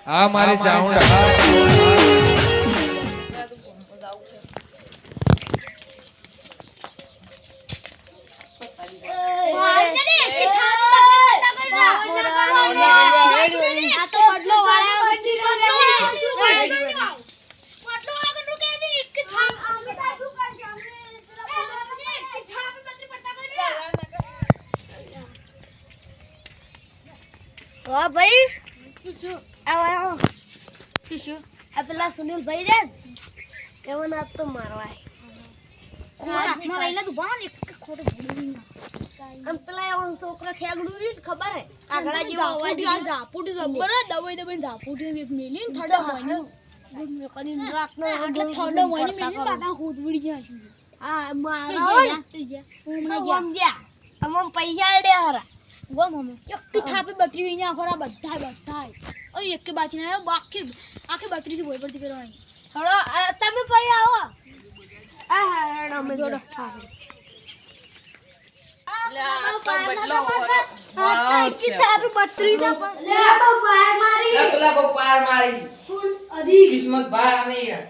આ મારી ચાઉંડા વાહ ભાઈ આવો શું પેલા સુનિલ ભાઈ રે એવો ના તો મારવા હાથમાં લઈને તું ભાવ ને ખોટો ભૂલી પેલા એવો છોકરો ઠેગડું રી ખબર હે આગળ જેવો અવાજ આ ઝાપુટી જબર દવાઈ દવાઈ ઝાપુટી એક મેલીન ઠડો મોઈનો ગુડ કરીને રાતનો ઠડો મોઈની મેલીન પાતા ખુદ ઉડી જાય આ મારા ઉમણે ગયા અમમ પૈસા દે હરા ગો મમ્મી એક થાપે બકરી ના ખરા બધા ઓય એક બાચી ના બાકી આખે બકરી થી બોય પડતી કરવાની થોડો તમે પઈ આવો આ હાડો મે જોડો લે આ તો બદલો વાળો છે થાપે બકરી છે લે બાર મારી પેલા કો પાર મારી ફૂલ અધી કિસ્મત બાર નહીં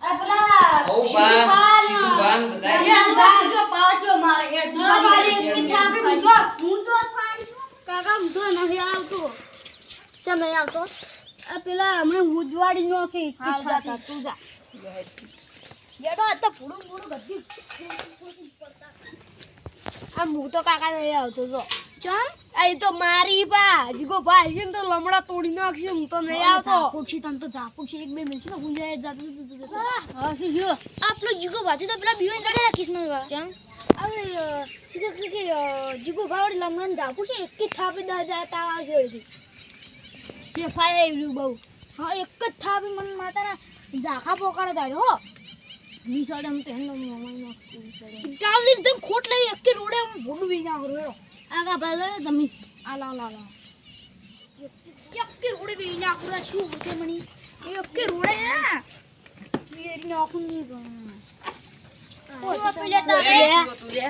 આ પેલા ઓ બા સીધું બાંધ બધાય જો પાવજો મારે હેડ મારી એક થાપે બીજો હું તો કાકા હું તો નહીં આવતો ચમ નહીં આવતો આ પેલા હમણાં ઉજવાડી નો કે જા તું જા બેડો આ તો ફૂડું બધી આ હું તો કાકા નહીં આવતો જો ચમ આ તો મારી પા જીગો ભાઈ છે ને તો લમડા તોડી નાખશે હું તો નહીં આવતો પૂછી તને તો જા પૂછી એક બે મિનિટ ને હું જાય જાતું હા જો આપણો જીગો ભાઈ તો પેલા બીવે લડે રાખીશ ને ચમ અરે સીધે કે જીગો ભાવડી લમણ જા પૂછે એક જ થાપી દા જાય તા જોડી જે ફાય આવ્યું બહુ હા એક જ થાપી મન માતાના ઝાખા પોકાડે દાડો હો ની સાડે હું તેન મમ્મી ચાલ એકદમ ખોટ લઈ એક કે રોડે હું ભોડું વી ના કરો આગા ભાઈ તમે આ લા એક કે રોડે વી ના કરો છું કે મણી એક કે રોડે ના મેરી નાખું ની ગો ઓ તુલે તારે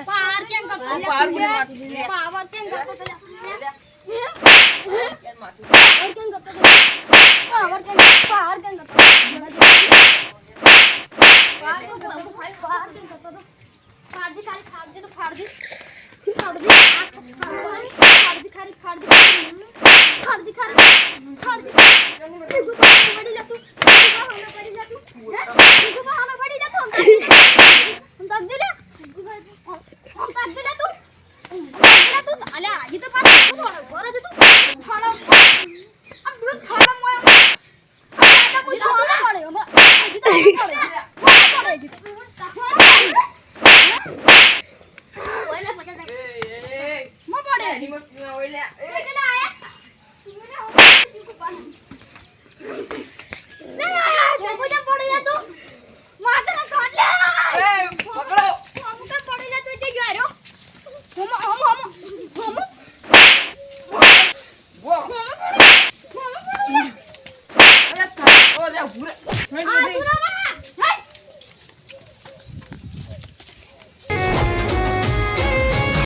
પાર કેમ કરતો પાર કેમ કરતો પાવર કેમ કરતો